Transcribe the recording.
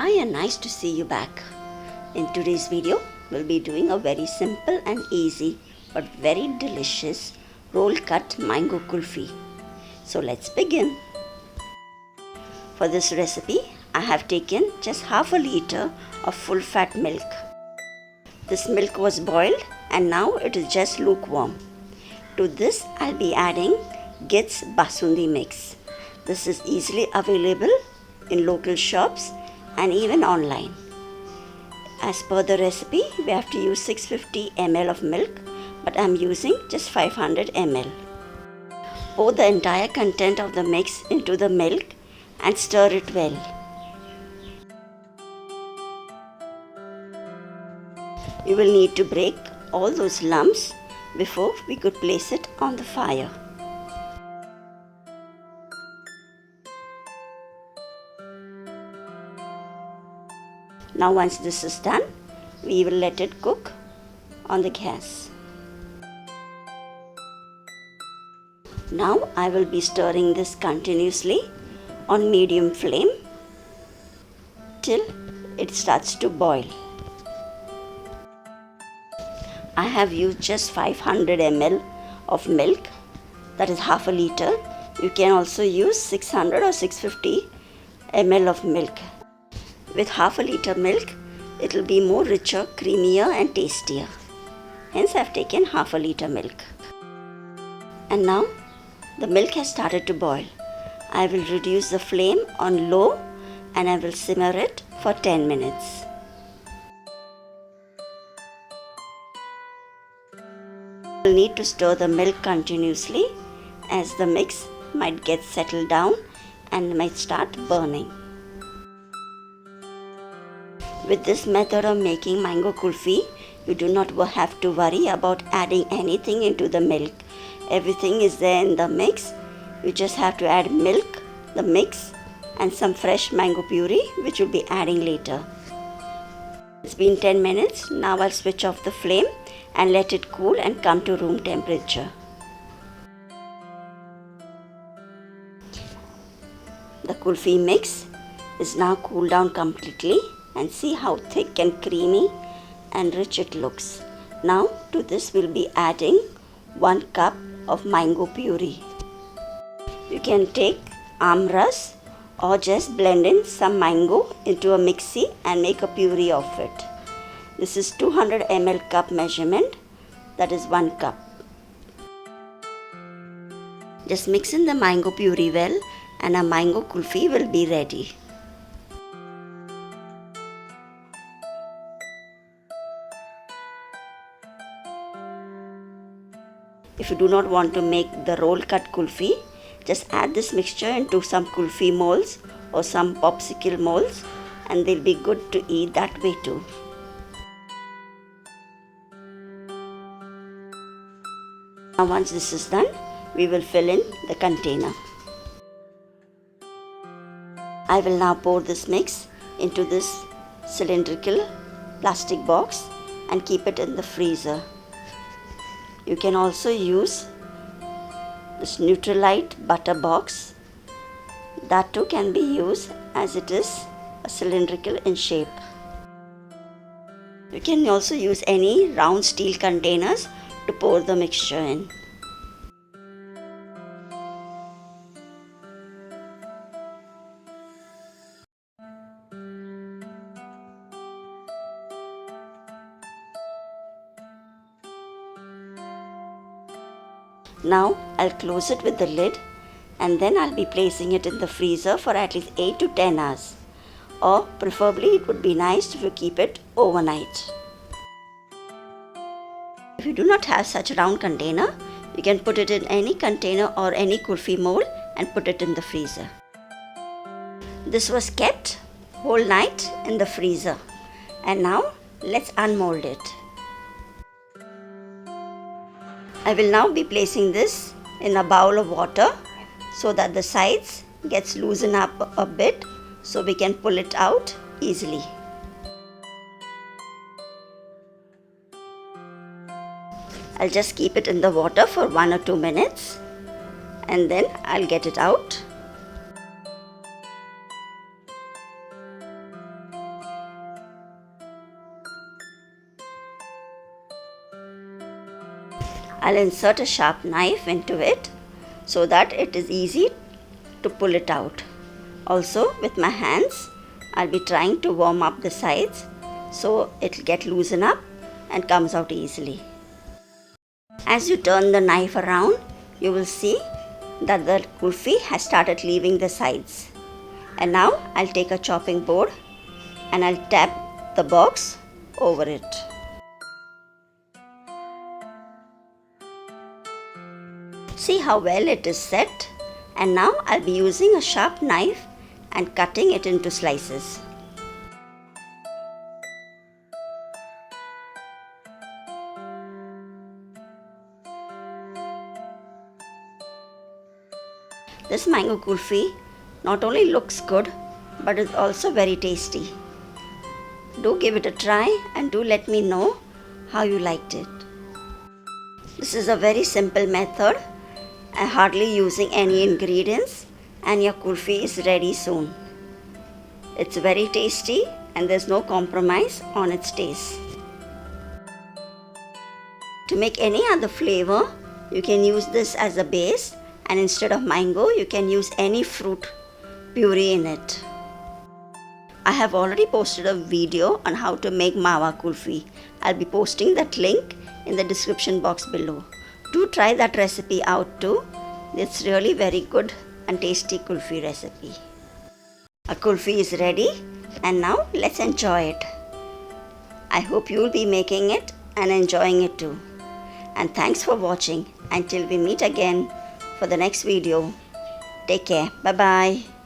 Hi and nice to see you back. In today's video, we'll be doing a very simple and easy but very delicious roll cut mango kulfi. So let's begin. For this recipe, I have taken just half a liter of full fat milk. This milk was boiled and now it is just lukewarm. To this, I'll be adding Gits Basundi mix. This is easily available in local shops and even online. As per the recipe, we have to use 650 ml of milk, but I'm using just 500 ml. Pour the entire content of the mix into the milk and stir it well. You will need to break all those lumps before we could place it on the fire. Now once this is done, we will let it cook on the gas. Now I will be stirring this continuously on medium flame till it starts to boil. I have used just 500 ml of milk, that is half a liter. You can also use 600 or 650 ml of milk. With half a liter milk, it will be more richer, creamier and tastier. Hence I have taken half a liter milk. And now the milk has started to boil. I will reduce the flame on low and I will simmer it for 10 minutes. You will need to stir the milk continuously as the mix might get settled down and might start burning. With this method of making mango kulfi, you do not have to worry about adding anything into the milk. Everything is there in the mix. You just have to add milk, the mix, and some fresh mango puree, which you'll be adding later. It's been 10 minutes. Now I'll switch off the flame and let it cool and come to room temperature. The kulfi mix is now cooled down completely. And see how thick and creamy and rich it looks. Now to this we'll be adding 1 cup of mango puree. You can take Aam Ras or just blend in some mango into a mixie and make a puree of it. This is 200 ml cup measurement, that is 1 cup. Just mix in the mango puree well and a mango kulfi will be ready. If you do not want to make the roll cut kulfi, just add this mixture into some kulfi molds or some popsicle molds and they'll be good to eat that way too. Now once this is done, we will fill in the container. I will now pour this mix into this cylindrical plastic box and keep it in the freezer. You can also use this Nutrilite butter box. That too can be used as it is a cylindrical in shape. You can also use any round steel containers to pour the mixture in. Now I'll close it with the lid and then I'll be placing it in the freezer for at least 8 to 10 hours. Or preferably it would be nice if you keep it overnight. If you do not have such a round container, you can put it in any container or any kulfi mold and put it in the freezer. This was kept whole night in the freezer. And now let's unmold it. I will now be placing this in a bowl of water so that the sides gets loosened up a bit so we can pull it out easily. I'll just keep it in the water for 1 or 2 minutes and then I'll get it out. I'll insert a sharp knife into it so that it is easy to pull it out. Also, with my hands, I'll be trying to warm up the sides so it'll get loosened up and comes out easily. As you turn the knife around, you will see that the kulfi has started leaving the sides. And now I'll take a chopping board and I'll tap the box over it. See how well it is set, and now I'll be using a sharp knife and cutting it into slices. This mango kulfi not only looks good but is also very tasty. Do give it a try and do let me know how you liked it. This is a very simple method, hardly using any ingredients, and your kulfi is ready soon. It's very tasty and there's no compromise on its taste. To make any other flavor, you can use this as a base, and instead of mango, you can use any fruit puree in it. I have already posted a video on how to make Mawa kulfi. I'll be posting that link in the description box below. Do try that recipe out too. It's really very good and tasty kulfi recipe. Our kulfi is ready, and now let's enjoy it. I hope you will be making it and enjoying it too. And thanks for watching. Until we meet again for the next video. Take care. Bye bye.